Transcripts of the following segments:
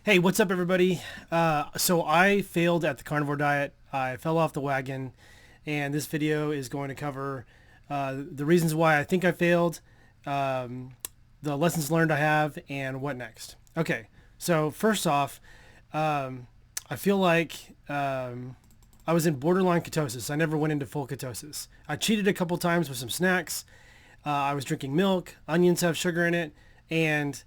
Hey, what's up, everybody? So I failed at the carnivore diet. I fell off the wagon, and this video is going to cover the reasons why I think I failed, um, the lessons learned I have, and what next. Okay, so first off, I feel like I was in borderline ketosis. I never went into full ketosis. I cheated a couple times with some snacks. I was drinking milk. Onions have sugar in it, and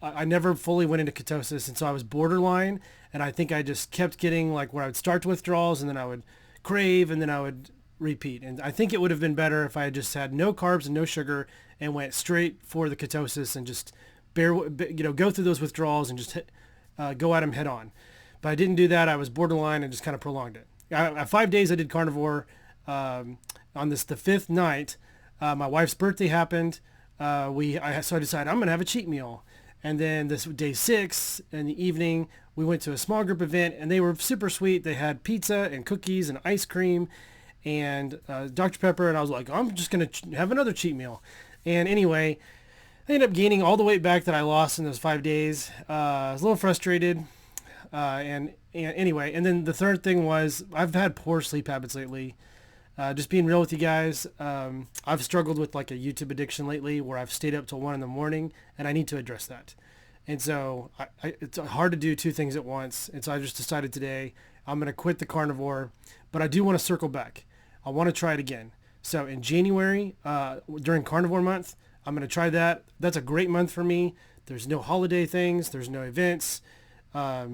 I never fully went into ketosis, and so I was borderline, and I think I just kept getting like where I would start to withdrawals, and then I would crave, and then I would repeat. And I think it would have been better if I had just had no carbs and no sugar and went straight for the ketosis and just go through those withdrawals and just go at them head on. But I didn't do that. I was borderline and just kind of prolonged it. At 5 days, I did carnivore. On the fifth night, my wife's birthday happened. So I decided I'm gonna have a cheat meal. And then this day 6 in the evening, we went to a small group event, and they were super sweet. They had pizza and cookies and ice cream and Dr. Pepper. And I was like, I'm just going to have another cheat meal. And anyway, I ended up gaining all the weight back that I lost in those 5 days. I was a little frustrated. And anyway, and then the third thing was I've had poor sleep habits lately. Just being real with you guys, I've struggled with like a YouTube addiction lately where I've stayed up till 1 in the morning, and I need to address that. And so it's hard to do two things at once. And so I just decided today I'm going to quit the carnivore, but I do want to circle back. I want to try it again. So in January, during carnivore month, I'm going to try that. That's a great month for me. There's no holiday things. There's no events. Our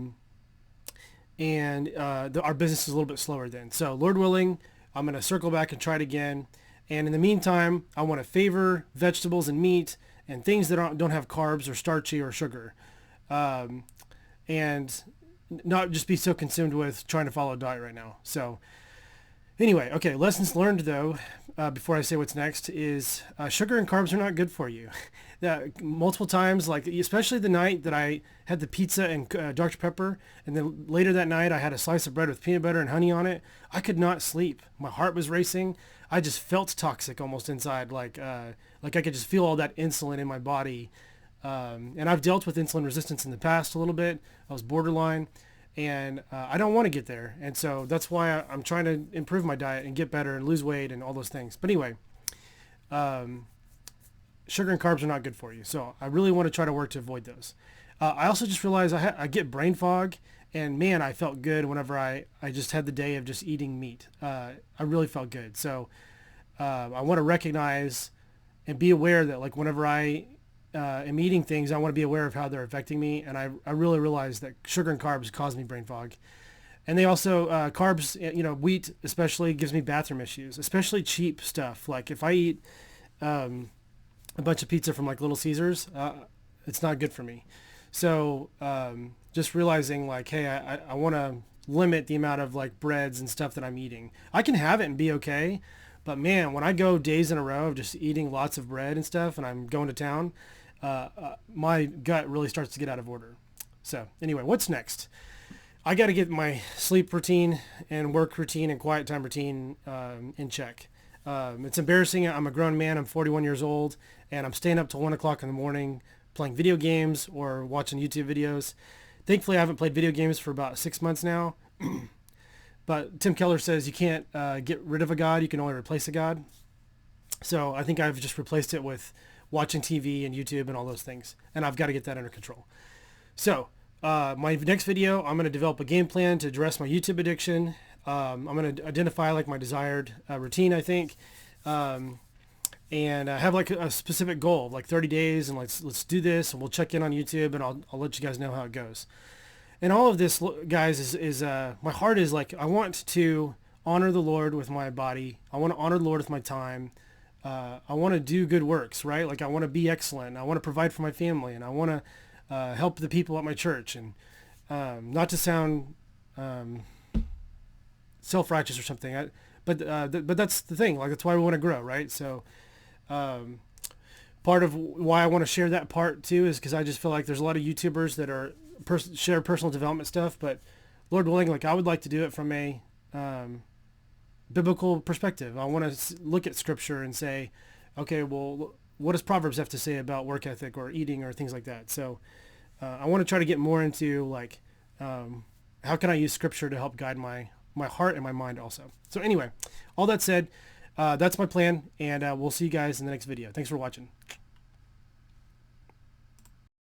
business is a little bit slower then. So Lord willing, I'm going to circle back and try it again. And in the meantime, I want to favor vegetables and meat and things that don't have carbs or starchy or sugar. And not just be so consumed with trying to follow a diet right now. So anyway, okay, lessons learned though, before I say what's next, is sugar and carbs are not good for you. Multiple times, like especially the night that I had the pizza and Dr. Pepper, and then later that night I had a slice of bread with peanut butter and honey on it, I could not sleep. My heart was racing. I just felt toxic almost inside, like I could just feel all that insulin in my body. And I've dealt with insulin resistance in the past a little bit. I was borderline. And I don't want to get there. And so that's why I'm trying to improve my diet and get better and lose weight and all those things. But anyway, sugar and carbs are not good for you. So I really want to try to work to avoid those. I also just realized I get brain fog. And man, I felt good whenever I just had the day of just eating meat. I really felt good. So I want to recognize and be aware that like whenever I am eating things, I want to be aware of how they're affecting me. And I really realize that sugar and carbs cause me brain fog. And they also, carbs, wheat especially gives me bathroom issues, especially cheap stuff. Like if I eat a bunch of pizza from like Little Caesars, it's not good for me. So just realizing like, hey, I want to limit the amount of like breads and stuff that I'm eating. I can have it and be okay. But man, when I go days in a row of just eating lots of bread and stuff and I'm going to town, my gut really starts to get out of order. So anyway, what's next? I got to get my sleep routine and work routine and quiet time routine in check. It's embarrassing. I'm a grown man. I'm 41 years old, and I'm staying up till 1 o'clock in the morning playing video games or watching YouTube videos. Thankfully, I haven't played video games for about 6 months now. But Tim Keller says you can't get rid of a god. You can only replace a god. So I think I've just replaced it with watching TV and YouTube and all those things. And I've got to get that under control. So my next video, I'm going to develop a game plan to address my YouTube addiction. I'm going to identify like my desired routine, I think. And have like a specific goal of like 30 days. And let's do this. And we'll check in on YouTube and I'll let you guys know how it goes. And all of this, guys, is my heart is like, I want to honor the Lord with my body. I want to honor the Lord with my time. I want to do good works, right? Like I want to be excellent. I want to provide for my family, and I want to help the people at my church. And not to sound self-righteous or something, but that's the thing. Like that's why we want to grow, right? So part of why I want to share that part too is because I just feel like there's a lot of YouTubers that are share personal development stuff, but Lord willing, like I would like to do it from a biblical perspective. I want to look at scripture and say, okay, well, what does Proverbs have to say about work ethic or eating or things like that? So I want to try to get more into like how can I use scripture to help guide my heart and my mind also. So anyway, all that said, that's my plan, and we'll see you guys in the next video. Thanks for watching.